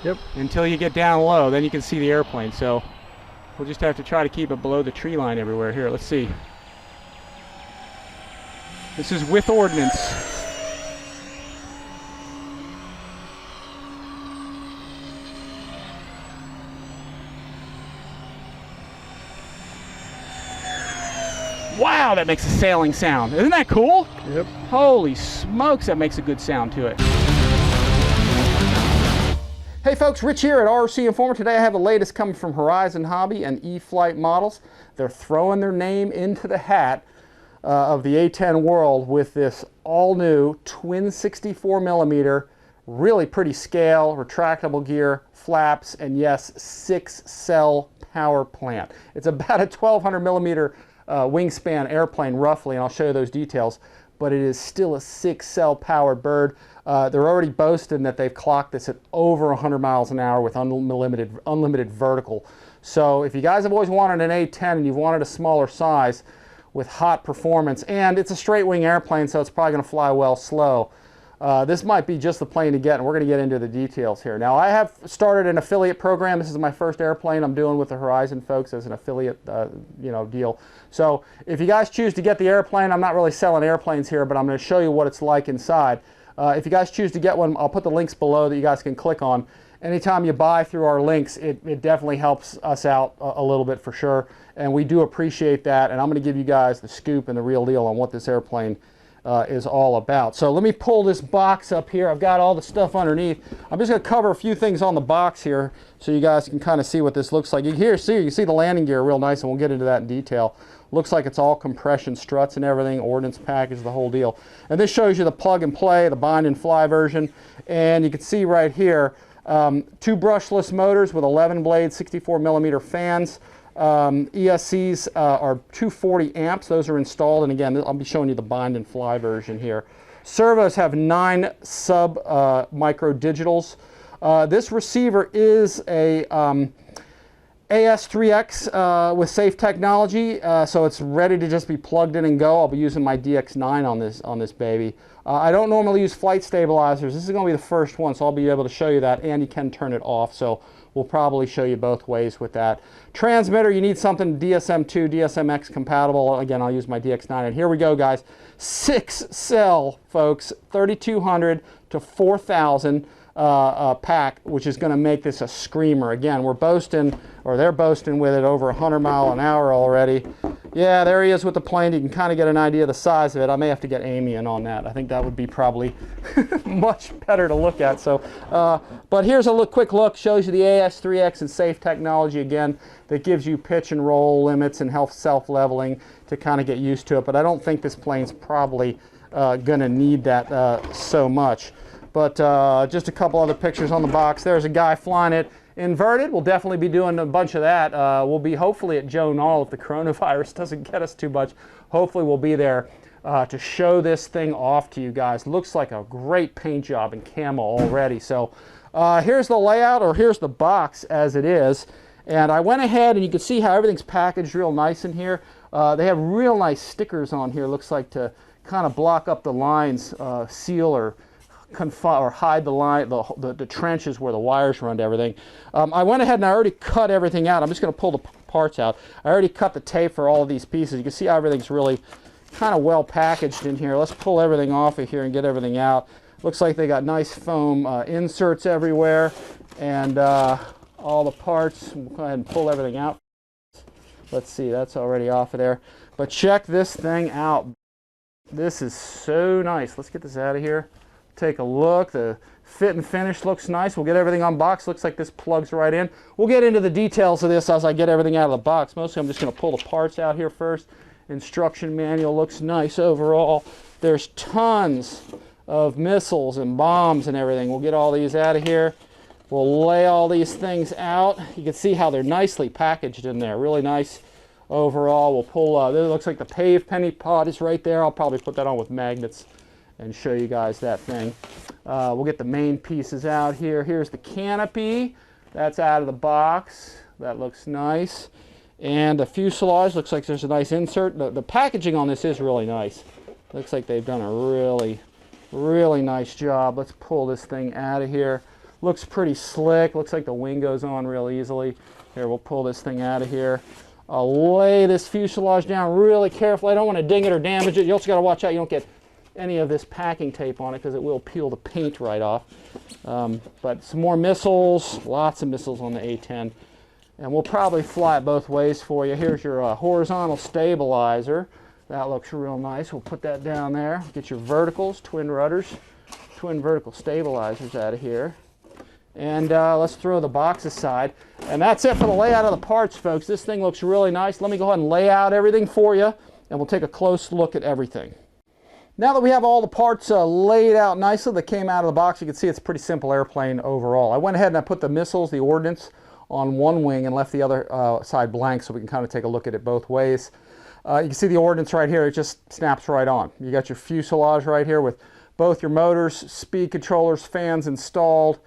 Yep. until you get down low. Then you can see the airplane. So we'll just have to try to keep it below the tree line everywhere. Here, let's see. This is with ordnance. Wow, that makes a sailing sound. Isn't that cool? Yep. Holy smokes, that makes a good sound to it. Hey folks, Rich here at RC Informer. Today I have the latest coming from Horizon Hobby and E-flite models. They're throwing their name into the hat of the A-10 world with this all-new twin 64mm, really pretty scale, retractable gear, flaps, and yes, 6-cell power plant. It's about a 1200mm wingspan airplane roughly, and I'll show you those details, but it is still a 6-cell powered bird. They're already boasting that they've clocked this at over 100 miles an hour with unlimited vertical. So if you guys have always wanted an A-10 and you've wanted a smaller size with hot performance, and it's a straight wing airplane, so it's probably going to fly well slow, this might be just the plane to get, and we're going to get into the details here. Now, I have started an affiliate program. This is my first airplane I'm doing with the Horizon folks as an affiliate deal. So if you guys choose to get the airplane, I'm not really selling airplanes here, but I'm going to show you what it's like inside. If you guys choose to get one, I'll put the links below that you guys can click on. Anytime you buy through our links, it definitely helps us out a little bit for sure, and we do appreciate that, and I'm going to give you guys the scoop and the real deal on what this airplane is all about. So let me pull this box up here. I've got all the stuff underneath. I'm just going to cover a few things on the box here so you guys can kind of see what this looks like. You can see the landing gear real nice, and we'll get into that in detail. Looks like it's all compression struts and everything, ordnance package, the whole deal. And this shows you the plug and play, the bind and fly version, and you can see right here 2 brushless motors with 11 blade 64mm fans. ESCs are 240 amps. Those are installed, and again, I'll be showing you the bind and fly version here. Servos have 9 sub micro digitals. This receiver is a AS3X with safe technology, so it's ready to just be plugged in and go. I'll be using my DX9 on this baby. I don't normally use flight stabilizers. This is going to be the first one, so I'll be able to show you that, and you can turn it off, so we'll probably show you both ways with that. Transmitter, you need something DSM2, DSMX compatible. Again, I'll use my DX9, and here we go, guys. 6-cell, folks, 3200 to 4000 pack, which is going to make this a screamer. Again, we're boasting, or they're boasting with it over 100 miles an hour already. Yeah, there he is with the plane. You can kind of get an idea of the size of it. I may have to get Amy in on that. I think that would be probably much better to look at. So, but here's a quick look. Shows you the AS3X and safe technology again that gives you pitch and roll limits and self-leveling to kind of get used to it. But I don't think this plane's probably going to need that so much. But just a couple other pictures on the box. There's a guy flying it inverted. We'll definitely be doing a bunch of that. We'll be hopefully at Joe Knoll if the coronavirus doesn't get us too much. Hopefully we'll be there to show this thing off to you guys. Looks like a great paint job in camo already. So here's the layout, or here's the box as it is. And I went ahead, and you can see how everything's packaged real nice in here. They have real nice stickers on here, looks like, to kind of block up the lines, seal or hide the line, the trenches where the wires run to everything. I went ahead and I already cut everything out. I'm just going to pull the parts out. I already cut the tape for all of these pieces. You can see how everything's really kind of well packaged in here. Let's pull everything off of here and get everything out. Looks like they got nice foam inserts everywhere, and all the parts. We'll go ahead and pull everything out. Let's see, that's already off of there. But check this thing out. This is so nice. Let's get this out of here. Take a look. The fit and finish looks nice. We'll get everything unboxed. Looks like this plugs right in. We'll get into the details of this as I get everything out of the box. Mostly I'm just going to pull the parts out here first. Instruction manual looks nice overall. There's tons of missiles and bombs and everything. We'll get all these out of here. We'll lay all these things out. You can see how they're nicely packaged in there. Really nice overall. We'll pull, it looks like the pave penny pod is right there. I'll probably put that on with magnets and show you guys that thing. We'll get the main pieces out here. Here's the canopy. That's out of the box. That looks nice. And the fuselage, looks like there's a nice insert. The packaging on this is really nice. Looks like they've done a really nice job. Let's pull this thing out of here. Looks pretty slick. Looks like the wing goes on real easily. Here, we'll pull this thing out of here. I'll lay this fuselage down really carefully. I don't want to ding it or damage it. You also got to watch out you don't get any of this packing tape on it because it will peel the paint right off. But some more missiles, lots of missiles on the A-10. And we'll probably fly it both ways for you. Here's your horizontal stabilizer. That looks real nice. We'll put that down there. Get your verticals, twin rudders, twin vertical stabilizers out of here. And let's throw the box aside. And that's it for the layout of the parts, folks. This thing looks really nice. Let me go ahead and lay out everything for you, and we'll take a close look at everything. Now that we have all the parts laid out nicely that came out of the box, you can see it's a pretty simple airplane overall. I went ahead and I put the missiles, the ordnance, on one wing and left the other side blank so we can kind of take a look at it both ways. You can see the ordnance right here. It just snaps right on. You got your fuselage right here with both your motors, speed controllers, fans installed,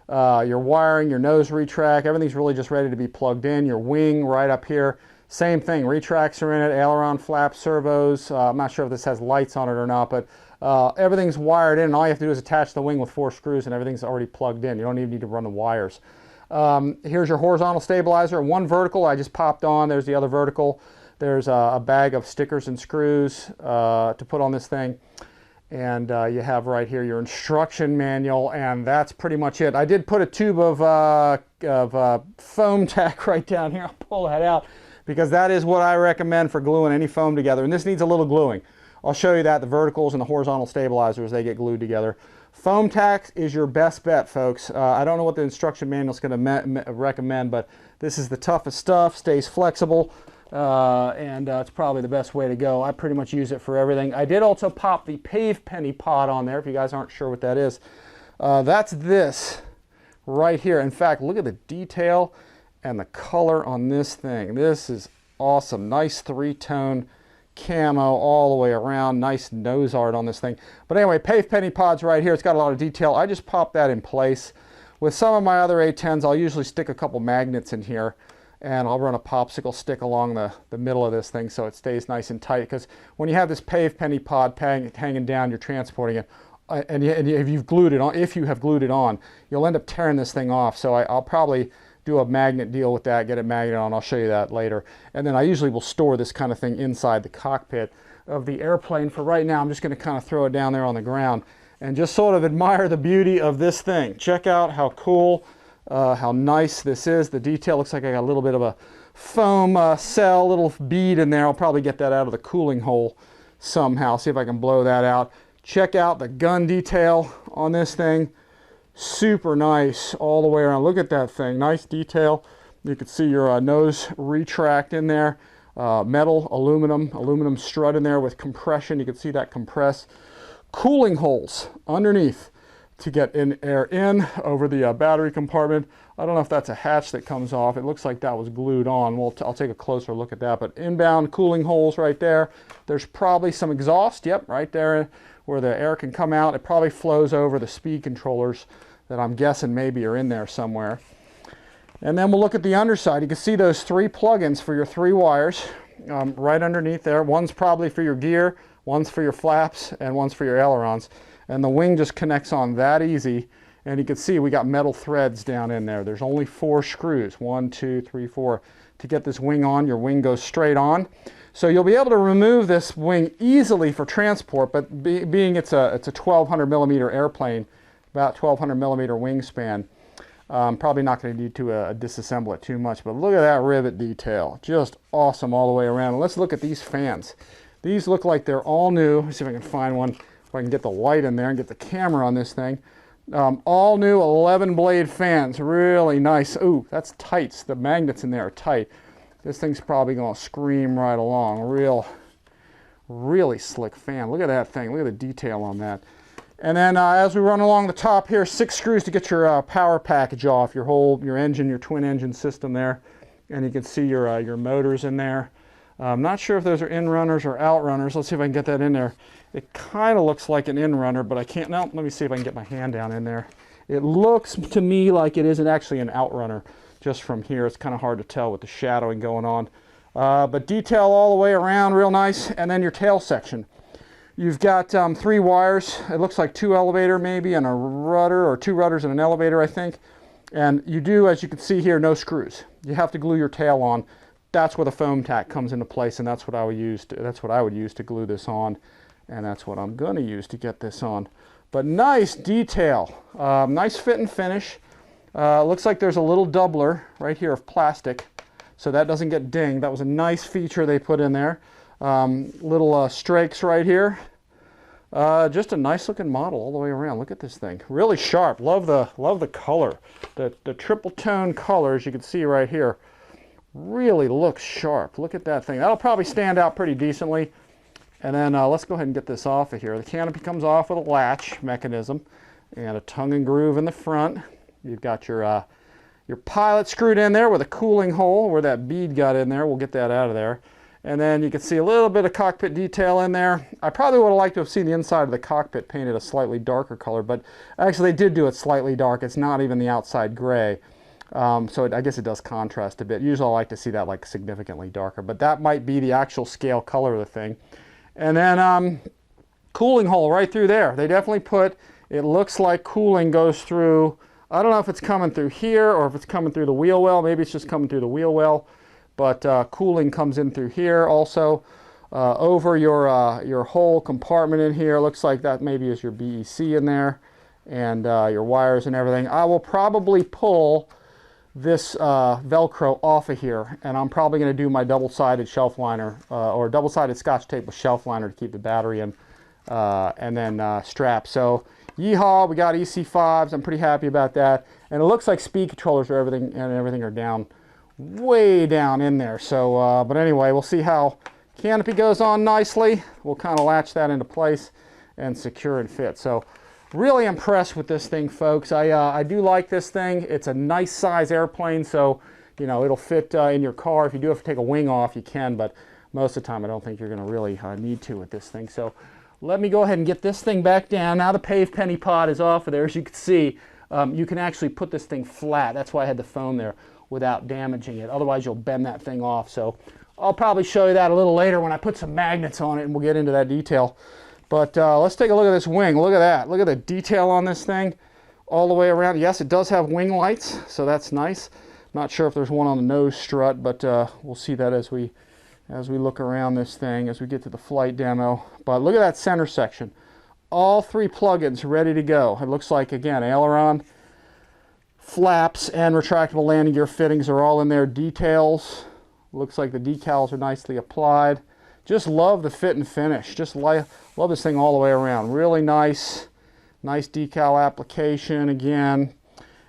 your wiring, your nose retract. Everything's really just ready to be plugged in. Your wing right up here. Same thing. Retracts are in it, aileron flaps, servos. I'm not sure if this has lights on it or not, but everything's wired in. And all you have to do is attach the wing with 4 screws and everything's already plugged in. You don't even need to run the wires. Here's your horizontal stabilizer, one vertical I just popped on. There's the other vertical. There's a bag of stickers and screws to put on this thing. And you have right here your instruction manual, and that's pretty much it. I did put a tube of foam tack right down here. I'll pull that out because that is what I recommend for gluing any foam together. And this needs a little gluing. I'll show you that. The verticals and the horizontal stabilizers, they get glued together. Foam tack is your best bet, folks. I don't know what the instruction manual is going to recommend, but this is the toughest stuff, stays flexible, and it's probably the best way to go. I pretty much use it for everything. I did also pop the pave penny pod on there, if you guys aren't sure what that is. That's this right here. In fact, look at the detail and the color on this thing. This is awesome. Nice 3-tone camo all the way around. Nice nose art on this thing. But anyway, pave penny pods right here. It's got a lot of detail. I just popped that in place. With some of my other A-10s, I'll usually stick a couple magnets in here, and I'll run a popsicle stick along the middle of this thing so it stays nice and tight. Because when you have this pave penny pod hanging down, you're transporting it, and if you've glued it on, if you have glued it on, you'll end up tearing this thing off. So I'll probably do a magnet deal with that, get it magneted on. I'll show you that later. And then I usually will store this kind of thing inside the cockpit of the airplane. For right now, I'm just going to kind of throw it down there on the ground and just sort of admire the beauty of this thing. Check out how cool, how nice this is. The detail looks like I got a little bit of a foam cell, little bead in there. I'll probably get that out of the cooling hole somehow, see if I can blow that out. Check out the gun detail on this thing. Super nice all the way around. Look at that thing. Nice detail. You can see your nose retract in there. Metal, aluminum strut in there with compression. You can see that compress. Cooling holes underneath to get air in over the battery compartment. I don't know if that's a hatch that comes off. It looks like that was glued on. I'll take a closer look at that. But inbound cooling holes right there. There's probably some exhaust. Yep, right there where the air can come out. It probably flows over the speed controllers that I'm guessing maybe are in there somewhere. And then we'll look at the underside. You can see those 3 plugins for your 3 wires right underneath there. One's probably for your gear, one's for your flaps, and one's for your ailerons. And the wing just connects on that easy. And you can see we got metal threads down in there. There's only 4 screws, 1, 2, 3, 4, to get this wing on. Your wing goes straight on. So you'll be able to remove this wing easily for transport, but being it's a 1200 millimeter airplane, about 1200 millimeter wingspan, probably not going to need to disassemble it too much. But look at that rivet detail. Just awesome all the way around. And let's look at these fans. These look like they're all new. Let's see if I can find one, if I can get the light in there and get the camera on this thing. All new 11 blade fans, really nice. Ooh, that's tight. The magnets in there are tight. This thing's probably going to scream right along. Really slick fan. Look at that thing. Look at the detail on that. And then as we run along the top here, 6 screws to get your power package off, your engine, your twin engine system there. And you can see your motors in there. I'm not sure if those are in-runners or out-runners. Let's see if I can get that in there. It kind of looks like an in-runner, but I can't. No, let me see if I can get my hand down in there. It looks to me like it isn't actually an out-runner just from here. It's kind of hard to tell with the shadowing going on. But detail all the way around, real nice. And then your tail section. You've got 3 wires. It looks like 2 elevator maybe and a rudder, or 2 rudders and an elevator, I think. And you do, as you can see here, no screws. You have to glue your tail on. That's where the foam tack comes into place, and that's what I would use to glue this on, and that's what I'm going to use to get this on. But nice detail, nice fit and finish. Looks like there's a little doubler right here of plastic, so that doesn't get dinged. That was a nice feature they put in there. Little strakes right here. Just a nice looking model all the way around. Look at this thing, really sharp. Love the color, the triple tone color, as you can see right here. Really looks sharp. Look at that thing. That'll probably stand out pretty decently. And then let's go ahead and get this off of here. The canopy comes off with a latch mechanism and a tongue and groove in the front. You've got your pilot screwed in there with a cooling hole where that bead got in there. We'll get that out of there. And then you can see a little bit of cockpit detail in there. I probably would have liked to have seen the inside of the cockpit painted a slightly darker color, but actually they did do it slightly dark. It's not even the outside gray. So I guess it does contrast a bit. Usually I like to see that like significantly darker, but that might be the actual scale color of the thing. And then cooling hole right through there. They definitely put, it looks like cooling goes through, I don't know if it's coming through here or if it's coming through the wheel well. Maybe it's just coming through the wheel well, but cooling comes in through here also. Over your whole compartment in here, looks like that maybe is your BEC in there, and your wires and everything. I will probably pull this Velcro off of here, and I'm probably going to do my double-sided shelf liner or double-sided Scotch tape with shelf liner to keep the battery in, and then strap. So yeehaw, we got EC5s. I'm pretty happy about that, and it looks like speed controllers are everything are down, way down in there. So but anyway, we'll see how canopy goes on nicely. We'll kind of latch that into place and secure and fit. So really impressed with this thing, folks. I do like this thing. It's a nice size airplane, so you know it'll fit in your car. If you do have to take a wing off, you can, but most of the time I don't think you're going to really need to with this thing. So let me go ahead and get this thing back down. Now the pave penny pod is off of there. As you can see, you can actually put this thing flat. That's why I had the foam there without damaging it. Otherwise you'll bend that thing off. So I'll probably show you that a little later when I put some magnets on it, and we'll get into that detail. But let's take a look at this wing. Look at that. Look at the detail on this thing all the way around. Yes, it does have wing lights, so that's nice. Not sure if there's one on the nose strut, but we'll see that as we look around this thing, as we get to the flight demo. But look at that center section. All 3 plugins ready to go. It looks like, again, aileron, flaps, and retractable landing gear fittings are all in there. Details. Looks like the decals are nicely applied. Just love the fit and finish. Just love this thing all the way around. Really nice decal application again.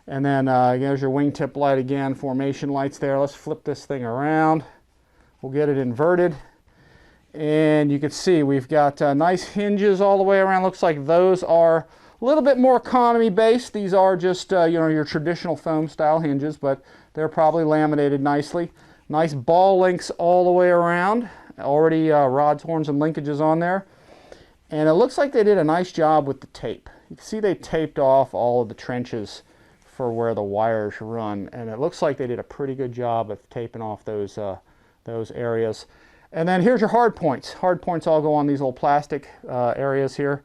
And then there's your wingtip light again, formation lights there. Let's flip this thing around. We'll get it inverted. And you can see we've got nice hinges all the way around. Looks like those are a little bit more economy based. These are just you know, your traditional foam style hinges, but they're probably laminated nicely. Nice ball links all the way around. Already rods, horns, and linkages on there. And it looks like they did a nice job with the tape. You can see they taped off all of the trenches for where the wires run, and it looks like they did a pretty good job of taping off those areas. And then here's your hard points. Hard points all go on these little plastic areas here.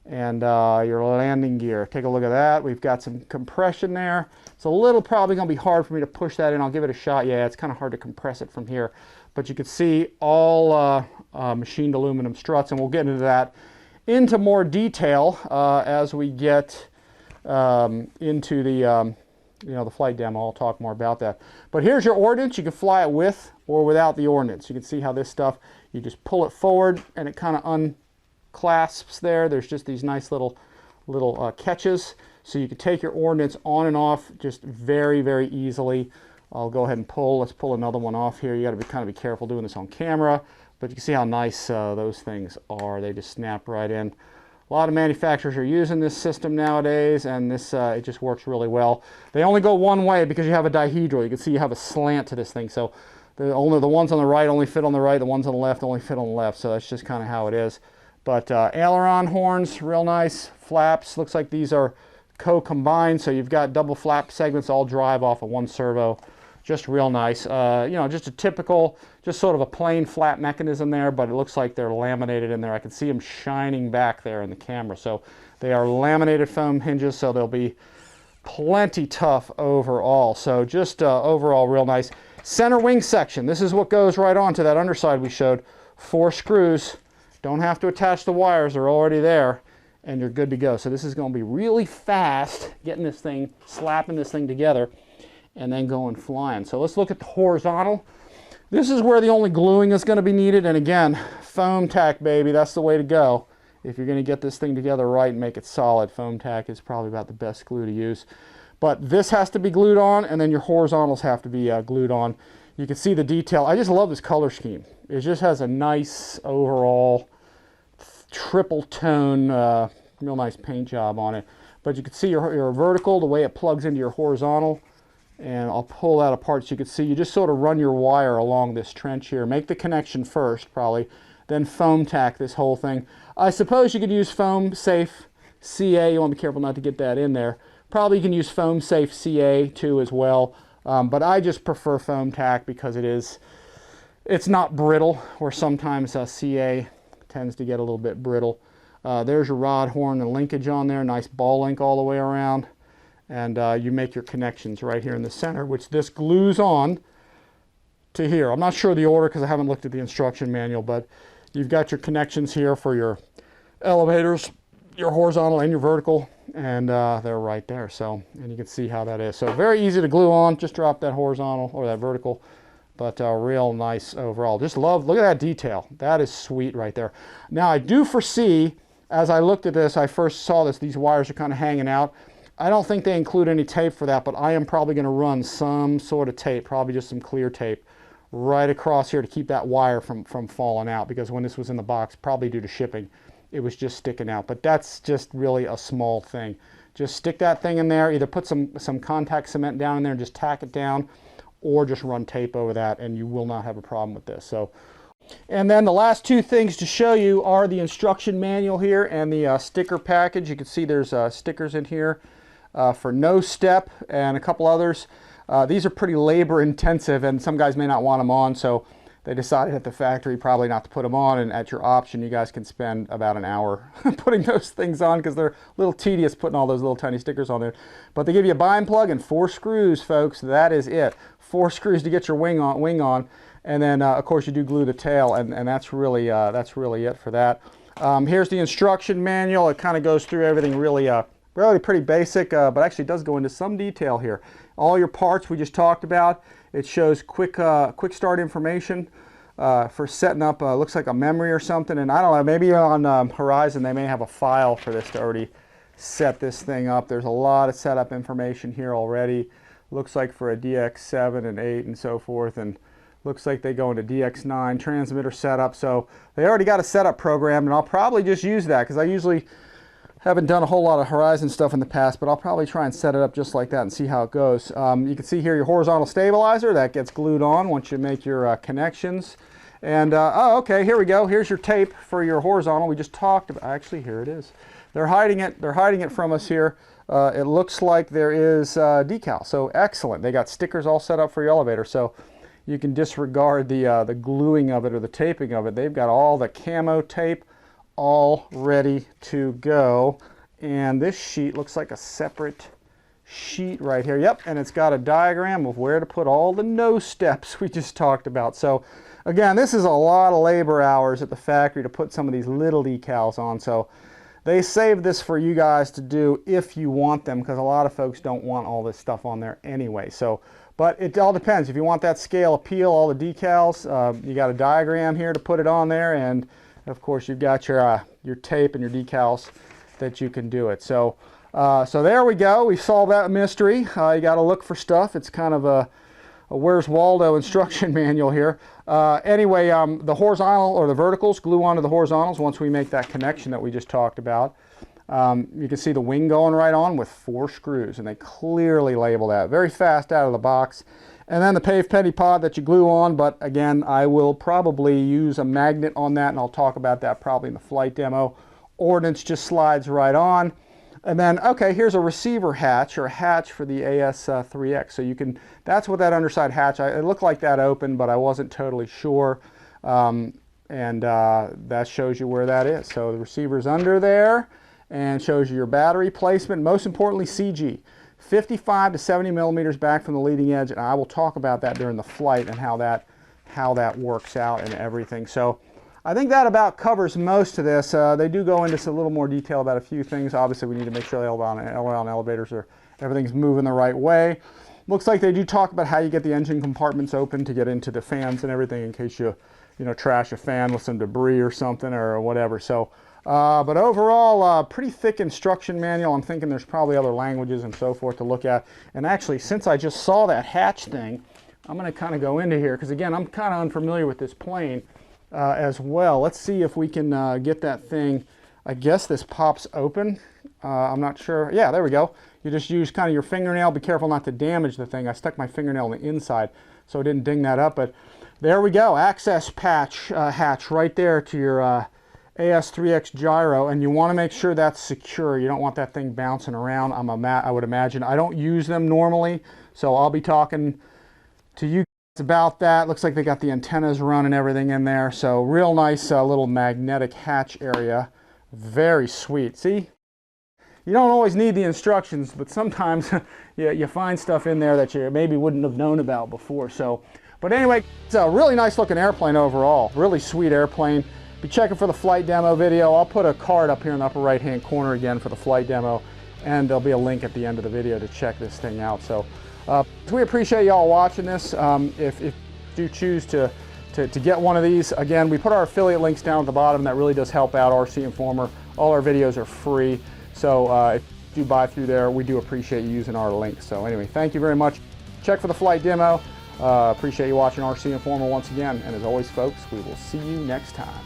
And your landing gear. Take a look at that. We've got some compression there. It's a little probably going to be hard for me to push that in. I'll give it a shot. Yeah, it's kind of hard to compress it from here. But you can see all machined aluminum struts, and we'll get into that into more detail as we get into the the flight demo. I'll talk more about that. But here's your ordnance. You can fly it with or without the ordnance. You can see how this stuff, you just pull it forward and it kind of unclasps there. There's just these nice little catches. So you can take your ordnance on and off just very, very easily. I'll go ahead and pull. Let's pull another one off here. You got to kind of be careful doing this on camera, but you can see how nice those things are. They just snap right in. A lot of manufacturers are using this system nowadays, and this it just works really well. They only go one way because you have a dihedral. You can see you have a slant to this thing, so the ones on the right only fit on the right, the ones on the left only fit on the left. So that's just kind of how it is. But aileron horns, real nice. Flaps, looks like these are co-combined, so you've got double flap segments all drive off of one servo. Just real nice. You know, just a typical, just sort of a plain flat mechanism there, but it looks like they're laminated in there. I can see them shining back there in the camera. So they are laminated foam hinges, so they'll be plenty tough overall. So just overall real nice. Center wing section. This is what goes right on to that underside we showed. 4 screws. Don't have to attach the wires. They're already there, and you're good to go. So this is going to be really fast getting this thing, slapping this thing together, and then going flying. So let's look at the horizontal. This is where the only gluing is going to be needed. And again, foam tack, baby. That's the way to go. If you're going to get this thing together right and make it solid, foam tack is probably about the best glue to use. But this has to be glued on, and then your horizontals have to be glued on. You can see the detail. I just love this color scheme. It just has a nice overall triple tone, real nice paint job on it. But you can see your vertical, the way it plugs into your horizontal. And I'll pull that apart so you can see. You just sort of run your wire along this trench here. Make the connection first, probably. Then foam tack this whole thing. I suppose you could use foam safe CA. You want to be careful not to get that in there. Probably you can use foam safe CA too as well. But I just prefer foam tack because it's not brittle, where sometimes CA tends to get a little bit brittle. There's your rod horn and linkage on there. Nice ball link all the way around. And you make your connections right here in the center, which this glues on to here. I'm not sure the order because I haven't looked at the instruction manual, but you've got your connections here for your elevators, your horizontal and your vertical, and they're right there. So, and you can see how that is. So very easy to glue on. Just drop that horizontal or that vertical, but real nice overall. Just love, look at that detail. That is sweet right there. Now I do foresee, as I looked at this, I first saw this, these wires are kind of hanging out. I don't think they include any tape for that, but I am probably going to run some sort of tape, probably just some clear tape, right across here to keep that wire from falling out, because when this was in the box, probably due to shipping, it was just sticking out. But that's just really a small thing. Just stick that thing in there, either put some contact cement down in there and just tack it down, or just run tape over that, and you will not have a problem with this. So, and then the last 2 things to show you are the instruction manual here and the sticker package. You can see there's stickers in here for no step and a couple others. These are pretty labor intensive, and some guys may not want them on, so they decided at the factory probably not to put them on, and at your option you guys can spend about an hour putting those things on, because they're a little tedious putting all those little tiny stickers on there. But they give you a bind plug and 4 screws, folks. That is it. 4 screws to get your wing on, and then of course you do glue the tail, and that's really it for that. Here's the instruction manual. It kind of goes through everything really pretty basic, but actually does go into some detail here. All your parts we just talked about. It shows quick start information for setting up, looks like a memory or something. And I don't know, maybe on Horizon they may have a file for this to already set this thing up. There's a lot of setup information here already. Looks like for a DX7 and 8 and so forth, and looks like they go into DX9 transmitter setup. So they already got a setup program, and I'll probably just use that because I usually haven't done a whole lot of Horizon stuff in the past, but I'll probably try and set it up just like that and see how it goes. You can see here your horizontal stabilizer that gets glued on once you make your connections. And oh, okay, here we go. Here's your tape for your horizontal. We just talked about. Actually, here it is. They're hiding it. They're hiding it from us here. It looks like there is decal. So excellent. They got stickers all set up for your elevator, so you can disregard the gluing of it or the taping of it. They've got all the camo tape all ready to go, and this sheet looks like a separate sheet right here. Yep, and it's got a diagram of where to put all the no steps we just talked about. So again, this is a lot of labor hours at the factory to put some of these little decals on, so they saved this for you guys to do if you want them, because a lot of folks don't want all this stuff on there anyway. So, but it all depends. If you want that scale appeal, all the decals, you got a diagram here to put it on there, and of course you've got your tape and your decals that you can do it. So so there we go. We solved that mystery. You got to look for stuff. It's kind of a Where's Waldo instruction manual here. Anyway, the horizontal or the verticals glue onto the horizontals once we make that connection that we just talked about. You can see the wing going right on with 4 screws, and they clearly label that. Very fast out of the box. And then the paved penny pod that you glue on, but again, I will probably use a magnet on that, and I'll talk about that probably in the flight demo. Ordnance just slides right on. And then, okay, here's a receiver hatch, or a hatch for the AS3X. So you can, that's what that underside hatch, it looked like that open, but I wasn't totally sure. That shows you where that is. So the receiver's under there and shows you your battery placement. Most importantly, CG. 55 to 70 millimeters back from the leading edge, and I will talk about that during the flight and how that works out and everything. So I think that about covers most of this. They do go into a little more detail about a few things. Obviously, we need to make sure the L-round elevators are, everything's moving the right way. Looks like they do talk about how you get the engine compartments open to get into the fans and everything in case you trash a fan with some debris or something or whatever. So, but overall, pretty thick instruction manual. I'm thinking there's probably other languages and so forth to look at. And actually, since I just saw that hatch thing, I'm going to kind of go into here because, again, I'm kind of unfamiliar with this plane. As well. Let's see if we can get that thing. I guess this pops open. I'm not sure. Yeah, there we go. You just use kind of your fingernail. Be careful not to damage the thing. I stuck my fingernail in the inside, so it didn't ding that up. But there we go. Access hatch right there to your AS3X gyro, and you want to make sure that's secure. You don't want that thing bouncing around. I would imagine. I don't use them normally, so I'll be talking to you about that. Looks like they got the antennas run and everything in there. So real nice little magnetic hatch area. Very sweet. See? You don't always need the instructions, but sometimes you find stuff in there that you maybe wouldn't have known about before. So, but anyway, it's a really nice looking airplane overall. Really sweet airplane. Be checking for the flight demo video. I'll put a card up here in the upper right hand corner again for the flight demo, and there'll be a link at the end of the video to check this thing out. So we appreciate y'all watching this. If you choose to get one of these, again, we put our affiliate links down at the bottom. That really does help out RC Informer. All our videos are free, so if you buy through there, we do appreciate you using our links. So anyway, thank you very much. Check for the flight demo. Appreciate you watching RC Informer once again, and as always, folks, we will see you next time.